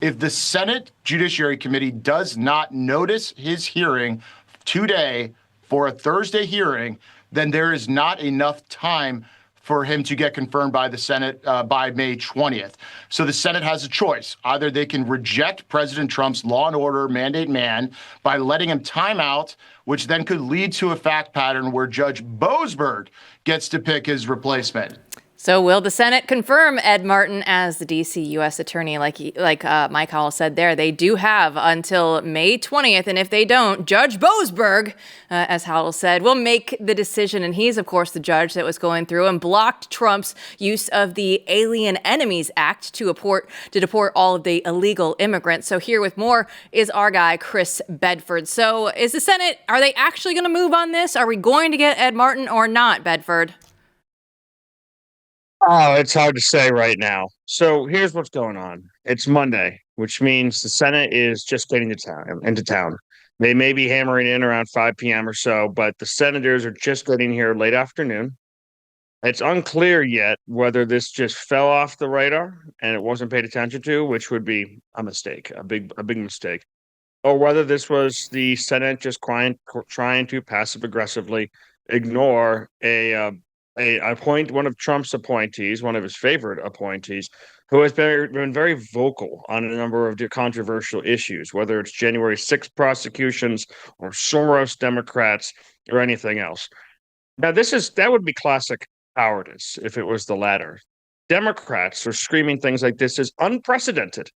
If the Senate Judiciary Committee does not notice his hearing today for a Thursday hearing, then there is not enough time for him to get confirmed by the Senate by May 20th. So the Senate has a choice. Either they can reject President Trump's law and order mandate man by letting him time out, which then could lead to a fact pattern where Judge Boasberg gets to pick his replacement. So will the Senate confirm Ed Martin as the D.C. U.S. Attorney? Like Mike Howell said there, they do have until May 20th. And if they don't, Judge Boasberg, as Howell said, will make the decision. And he's, of course, the judge that was going through and blocked Trump's use of the Alien Enemies Act to deport all of the illegal immigrants. So here with more is our guy, Chris Bedford. So is the Senate, are they actually going to move on this? Are we going to get Ed Martin or not, Bedford? Oh, it's hard to say right now. So here's what's going on. It's Monday, which means the Senate is just getting into town. They may be hammering in around 5 p.m. or so, but the senators are just getting here late afternoon. It's unclear yet whether this just fell off the radar and it wasn't paid attention to, which would be a mistake, a big mistake, or whether this was the Senate just trying to passive aggressively ignore one of Trump's appointees, one of his favorite appointees, who has been very vocal on a number of controversial issues, whether it's January 6th prosecutions or Soros Democrats or anything else. Now, that would be classic cowardice if it was the latter. Democrats are screaming things like this is unprecedented.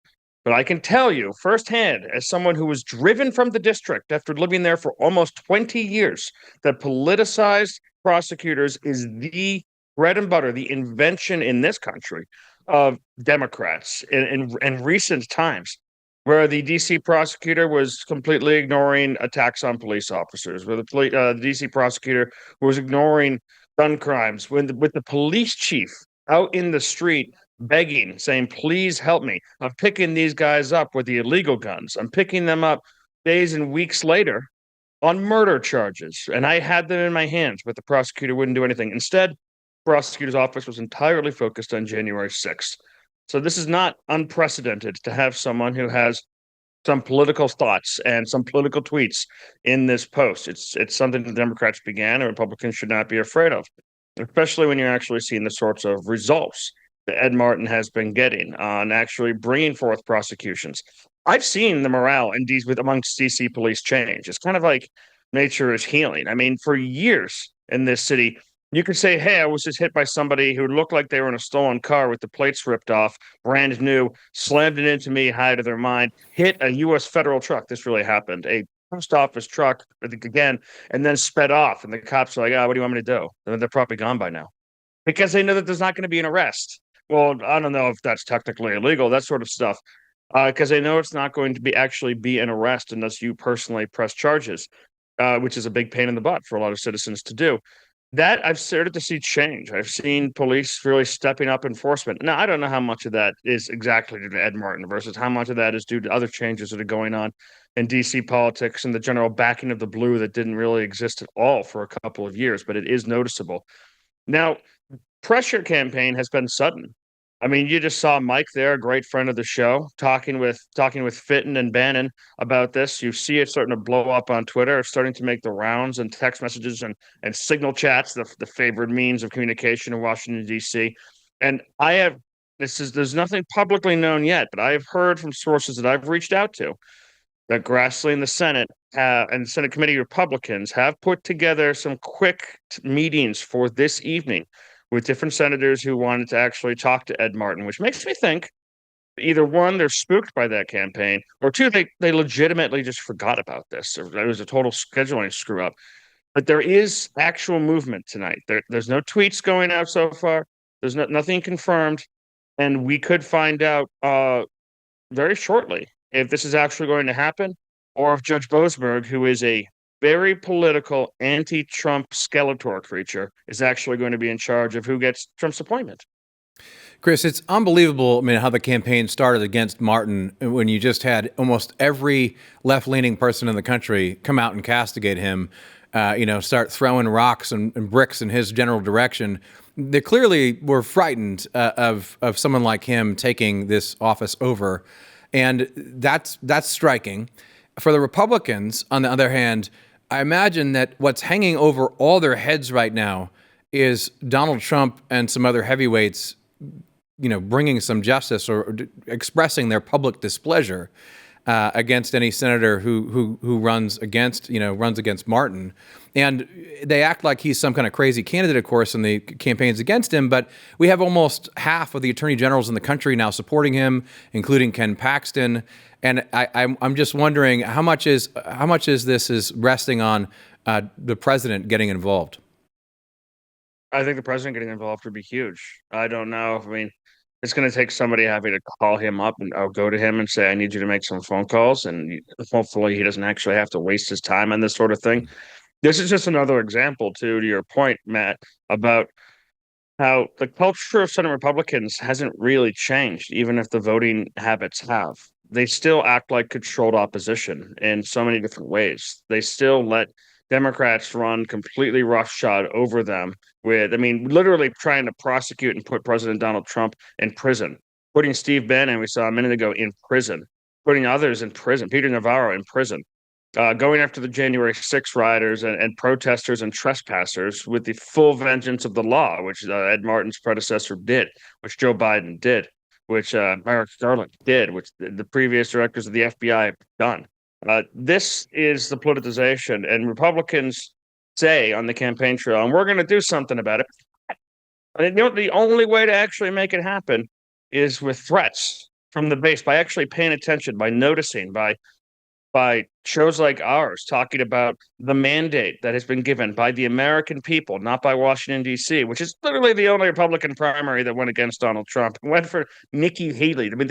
But I can tell you firsthand, as someone who was driven from the district after living there for almost 20 years, that politicized prosecutors is the bread and butter, the invention in this country of Democrats in recent times, where the D.C. prosecutor was completely ignoring attacks on police officers, where the D.C. prosecutor was ignoring gun crimes, with the police chief out in the street begging, saying, please help me. I'm picking these guys up with the illegal guns. I'm picking them up days and weeks later on murder charges. And I had them in my hands, but the prosecutor wouldn't do anything. Instead, the prosecutor's office was entirely focused on January 6th. So this is not unprecedented to have someone who has some political thoughts and some political tweets in this post. It's something the Democrats began and Republicans should not be afraid of, especially when you're actually seeing the sorts of results that Ed Martin has been getting on actually bringing forth prosecutions. I've seen the morale amongst DC police change. It's kind of like nature is healing. I mean, for years in this city, you could say, hey, I was just hit by somebody who looked like they were in a stolen car with the plates ripped off, brand new, slammed it into me, high to their mind, hit a U.S. federal truck. This really happened. A post office truck, again, and then sped off. And the cops are like, what do you want me to do? And they're probably gone by now because they know that there's not going to be an arrest. Well, I don't know if that's technically illegal, that sort of stuff, because they know it's not going to be an arrest unless you personally press charges, which is a big pain in the butt for a lot of citizens to do. That I've started to see change. I've seen police really stepping up enforcement. Now, I don't know how much of that is exactly due to Ed Martin versus how much of that is due to other changes that are going on in DC politics and the general backing of the blue that didn't really exist at all for a couple of years, but it is noticeable. Now, pressure campaign has been sudden. I mean, you just saw Mike there, a great friend of the show, talking with Fitton and Bannon about this. You see it starting to blow up on Twitter, starting to make the rounds and text messages and signal chats, the favored means of communication in Washington, D.C. And there's nothing publicly known yet, but I have heard from sources that I've reached out to that Grassley and the Senate and Senate Committee Republicans have put together some quick meetings for this evening with different senators who wanted to actually talk to Ed Martin, which makes me think either one, they're spooked by that campaign, or two, they legitimately just forgot about this. It was a total scheduling screw up. But there is actual movement tonight. There's no tweets going out so far. There's nothing confirmed. And we could find out very shortly if this is actually going to happen, or if Judge Boasberg, who is a very political anti-Trump Skeletor creature, is actually going to be in charge of who gets Trump's appointment. Chris, it's unbelievable, how the campaign started against Martin when you just had almost every left-leaning person in the country come out and castigate him, start throwing rocks and bricks in his general direction. They clearly were frightened of someone like him taking this office over. And that's striking. For the Republicans, on the other hand, I imagine that what's hanging over all their heads right now is Donald Trump and some other heavyweights, bringing some justice or expressing their public displeasure against any senator who runs against Martin. And they act like he's some kind of crazy candidate, of course, in the campaigns against him. But we have almost half of the attorney generals in the country now supporting him, including Ken Paxton. And I'm just wondering how much is this is resting on the president getting involved? I think the president getting involved would be huge. I don't know. I mean, it's going to take somebody having to call him up and I'll go to him and say, I need you to make some phone calls. And hopefully he doesn't actually have to waste his time on this sort of thing. This is just another example, too, to your point, Matt, about how the culture of Senate Republicans hasn't really changed, even if the voting habits have. They still act like controlled opposition in so many different ways. They still let Democrats run completely roughshod over them literally trying to prosecute and put President Donald Trump in prison, putting Steve Bannon, we saw a minute ago, in prison, putting others in prison, Peter Navarro in prison. Going after the January 6 rioters and protesters and trespassers with the full vengeance of the law, which Ed Martin's predecessor did, which Joe Biden did, which Merrick Garland did, which the previous directors of the FBI have done. This is the politicization, and Republicans say on the campaign trail, and we're going to do something about it. And the only way to actually make it happen is with threats from the base, by actually paying attention, by noticing, by shows like ours talking about the mandate that has been given by the American people, not by Washington, D.C., which is literally the only Republican primary that went against Donald Trump, went for Nikki Haley. I mean,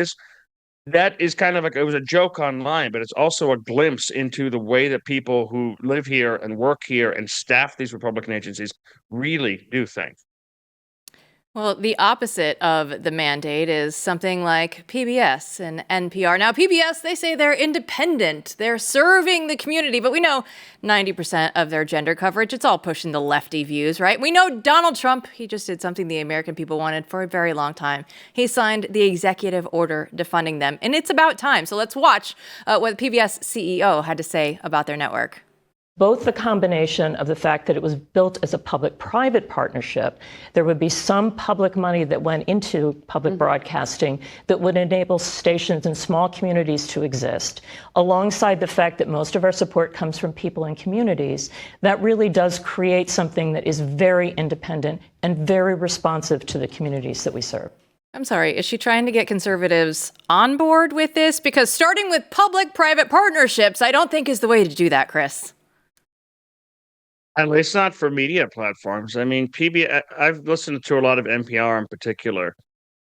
that is kind of like, it was a joke online, but it's also a glimpse into the way that people who live here and work here and staff these Republican agencies really do think. Well, the opposite of the mandate is something like PBS and NPR. Now, PBS, they say they're independent. They're serving the community, but we know 90% of their gender coverage, it's all pushing the lefty views, right? We know Donald Trump, he just did something the American people wanted for a very long time. He signed the executive order defunding them, and it's about time. So let's watch what PBS CEO had to say about their network. Both the combination of the fact that it was built as a public-private partnership, there would be some public money that went into public broadcasting that would enable stations in small communities to exist, alongside the fact that most of our support comes from people in communities. That really does create something that is very independent and very responsive to the communities that we serve. I'm sorry, is she trying to get conservatives on board with this? Because starting with public-private partnerships, I don't think is the way to do that, Chris. At least not for media platforms. I mean, I've listened to a lot of NPR in particular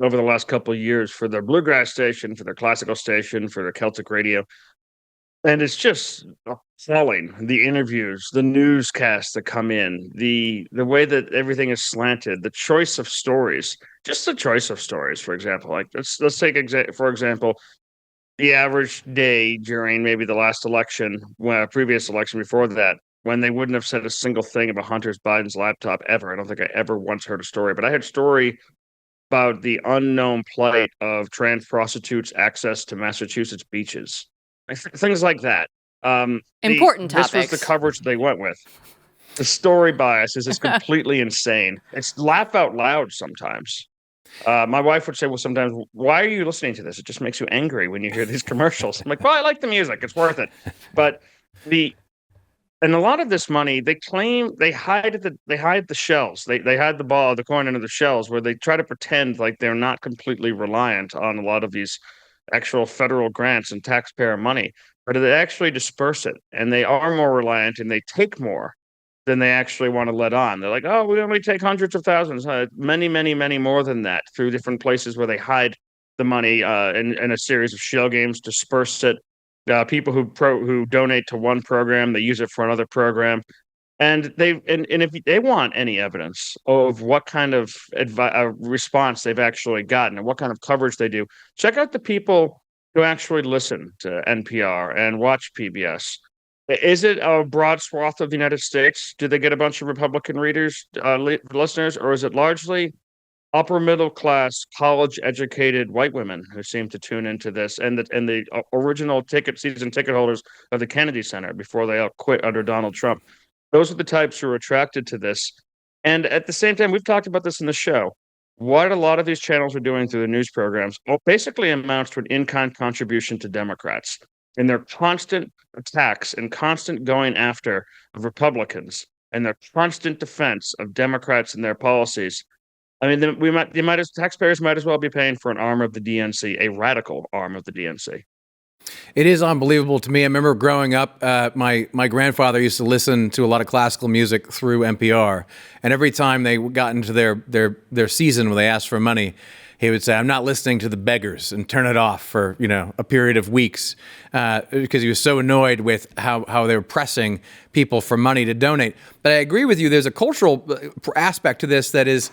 over the last couple of years for their bluegrass station, for their classical station, for their Celtic radio. And it's just appalling. The interviews, the newscasts that come in, the way that everything is slanted, the choice of stories, just the choice of stories, for example. Like let's take, for example, the average day during maybe the last election, previous election before that, when they wouldn't have said a single thing about Hunter Biden's laptop ever. I don't think I ever once heard a story, but I heard a story about the unknown plight of trans prostitutes' access to Massachusetts beaches. Things like that. Important topics. This was the coverage they went with. The story bias is just completely insane. It's laugh out loud sometimes. My wife would say, well, sometimes, why are you listening to this? It just makes you angry when you hear these commercials. I'm like, well, I like the music. It's worth it. But and a lot of this money, they claim they hide the shells. They hide the coin under the shells, where they try to pretend like they're not completely reliant on a lot of these actual federal grants and taxpayer money, but they actually disperse it, and they are more reliant, and they take more than they actually want to let on. They're like, oh, we only take hundreds of thousands, many, many, many more than that, through different places where they hide the money in a series of shell games, disperse it. People who donate to one program, they use it for another program, and if they want any evidence of what kind of response they've actually gotten and what kind of coverage they do, check out the people who actually listen to NPR and watch PBS. Is it a broad swath of the United States? Do they get a bunch of Republican readers, listeners, or is it largely upper middle class, college educated white women who seem to tune into this, and the original season ticket holders of the Kennedy Center before they all quit under Donald Trump. Those are the types who are attracted to this. And at the same time, we've talked about this in the show. What a lot of these channels are doing through the news programs basically amounts to an in-kind contribution to Democrats in their constant attacks and constant going after of Republicans and their constant defense of Democrats and their policies. I mean, taxpayers might as well be paying for an arm of the DNC, a radical arm of the DNC. It is unbelievable to me. I remember growing up, my grandfather used to listen to a lot of classical music through NPR, and every time they got into their season where they asked for money, he would say, "I'm not listening to the beggars," and turn it off for a period of weeks because he was so annoyed with how they were pressing people for money to donate. But I agree with you. There's a cultural aspect to this that is.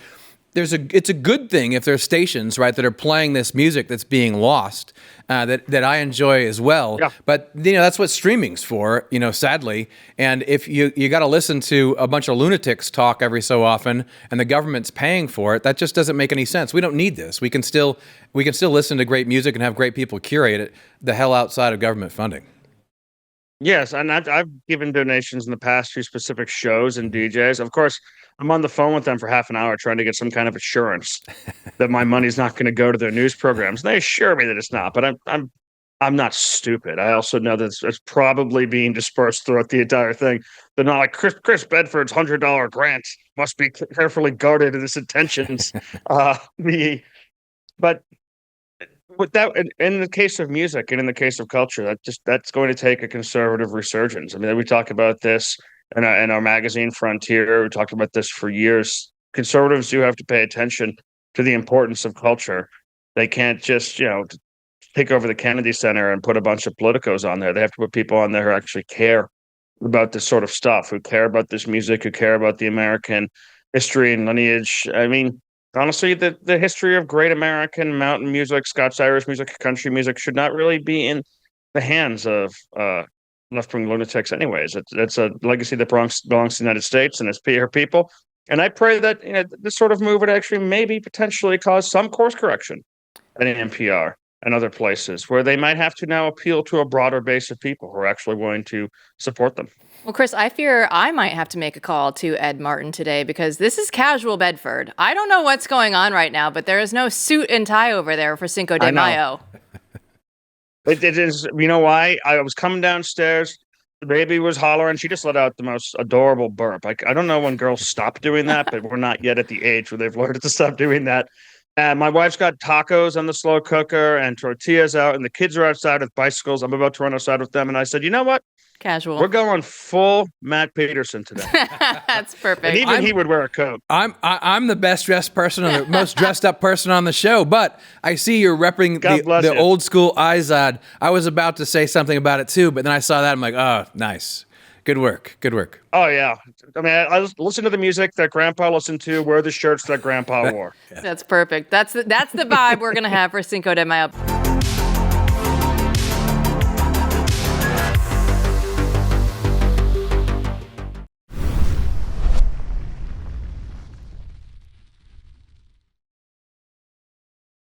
It's a good thing if there's stations, right, that are playing this music that's being lost, that I enjoy as well. Yeah. But that's what streaming's for, sadly. And if you got to listen to a bunch of lunatics talk every so often, and the government's paying for it, that just doesn't make any sense. We don't need this. We can still listen to great music and have great people curate it the hell outside of government funding. Yes, and I've given donations in the past to specific shows and DJs. Of course, I'm on the phone with them for half an hour trying to get some kind of assurance that my money's not going to go to their news programs. And they assure me that it's not, but I'm not stupid. I also know that it's probably being dispersed throughout the entire thing. They're not like Chris Bedford's $100 grant must be carefully guarded in its intentions. But with that, in the case of music and in the case of culture, that's going to take a conservative resurgence. I mean, we talk about this in our magazine Frontier. We talked about this for years. Conservatives do have to pay attention to the importance of culture. They can't just take over the Kennedy Center and put a bunch of politicos on there. They have to put people on there who actually care about this sort of stuff, who care about this music, who care about the American history and lineage. I mean, honestly, the history of great American mountain music, Scots-Irish music, country music should not really be in the hands of left-wing lunatics anyways. It's a legacy that belongs to the United States and its people. And I pray that this sort of move would actually maybe potentially cause some course correction at NPR and other places where they might have to now appeal to a broader base of people who are actually willing to support them. Well, Chris, I fear I might have to make a call to Ed Martin today because this is casual Bedford. I don't know what's going on right now, but there is no suit and tie over there for Cinco de Mayo. It is, why? I was coming downstairs, the baby was hollering, she just let out the most adorable burp. I don't know when girls stop doing that, but we're not yet at the age where they've learned to stop doing that. And my wife's got tacos on the slow cooker and tortillas out, and the kids are outside with bicycles. I'm about to run outside with them, and I said, you know what? Casual. We're going full Matt Peterson today. That's perfect. And even he would wear a coat. I'm the best dressed person, or the most dressed up person on the show. But I see you're repping the old school Izod. I was about to say something about it too, but then I saw that. I'm like, oh, nice. Good work. Good work. Oh, yeah. I mean, I listen to the music that Grandpa listened to, wear the shirts that Grandpa wore. That's perfect. That's the vibe we're going to have for Cinco de Mayo.